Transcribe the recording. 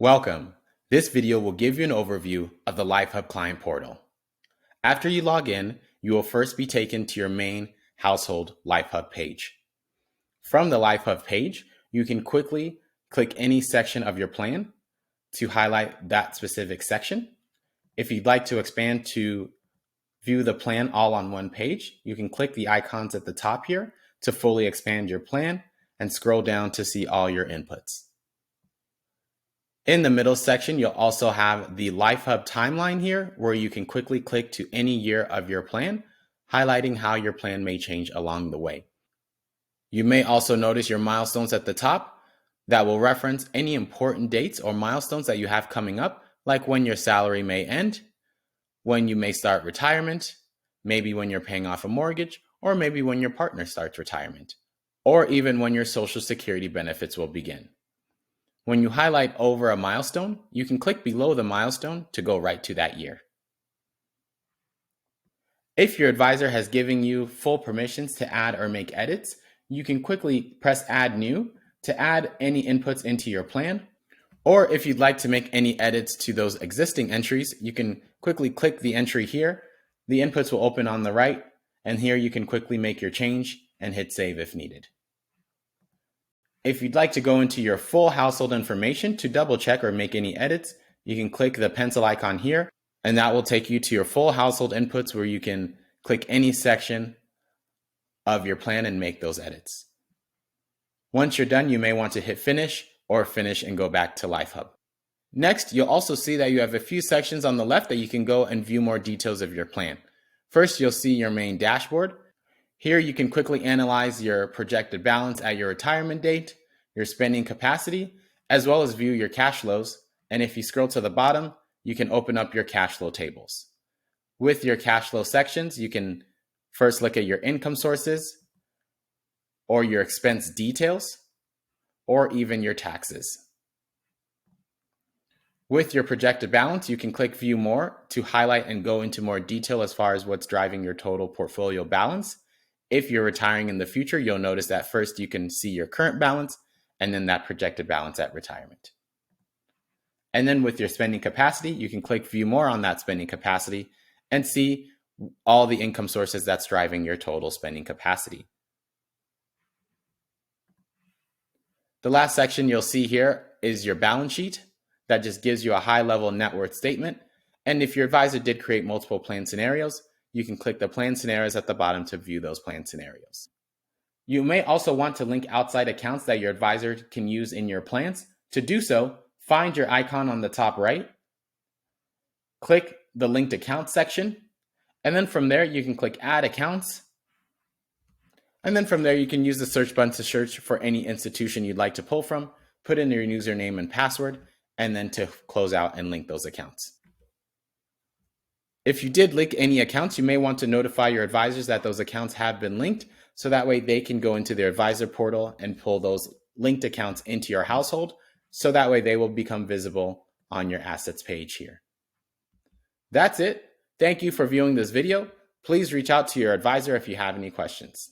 Welcome. This video will give you an overview of the LifeHub client portal. After you log in, you will first be taken to your main household LifeHub page. From the LifeHub page, you can quickly click any section of your plan to highlight that specific section. If you'd like to expand to view the plan all on one page, you can click the icons at the top here to fully expand your plan and scroll down to see all your inputs. In the middle section, you'll also have the LifeHub timeline here, where you can quickly click to any year of your plan, highlighting how your plan may change along the way. You may also notice your milestones at the top that will reference any important dates or milestones that you have coming up, like when your salary may end, when you may start retirement, maybe when you're paying off a mortgage, or maybe when your partner starts retirement, or even when your Social Security benefits will begin. When you highlight over a milestone, you can click below the milestone to go right to that year. If your advisor has given you full permissions to add or make edits, you can quickly press Add New to add any inputs into your plan. Or if you'd like to make any edits to those existing entries, you can quickly click the entry here. The inputs will open on the right, and here you can quickly make your change and hit Save if needed. If you'd like to go into your full household information to double check or make any edits, you can click the pencil icon here, and that will take you to your full household inputs where you can click any section of your plan and make those edits. Once you're done, you may want to hit Finish or Finish and go back to LifeHub. Next, you'll also see that you have a few sections on the left that you can go and view more details of your plan. First, you'll see your main dashboard. Here you can quickly analyze your projected balance at your retirement date, your spending capacity, as well as view your cash flows. And if you scroll to the bottom, you can open up your cash flow tables. With your cash flow sections, you can first look at your income sources, or your expense details, or even your taxes. With your projected balance, you can click View More to highlight and go into more detail as far as what's driving your total portfolio balance. If you're retiring in the future, you'll notice that first you can see your current balance and then that projected balance at retirement. And then with your spending capacity, you can click View More on that spending capacity and see all the income sources that's driving your total spending capacity. The last section you'll see here is your balance sheet. That just gives you a high-level net worth statement. And if your advisor did create multiple plan scenarios, you can click the plan scenarios at the bottom to view those plan scenarios. You may also want to link outside accounts that your advisor can use in your plans. To do so, find your icon on the top right, click the linked accounts section, and then from there you can click Add Accounts. And then from there you can use the search button to search for any institution you'd like to pull from, put in your username and password, and then to close out and link those accounts. If you did link any accounts, you may want to notify your advisors that those accounts have been linked, so that way they can go into their advisor portal and pull those linked accounts into your household, so that way they will become visible on your assets page here. That's it. Thank you for viewing this video. Please reach out to your advisor if you have any questions.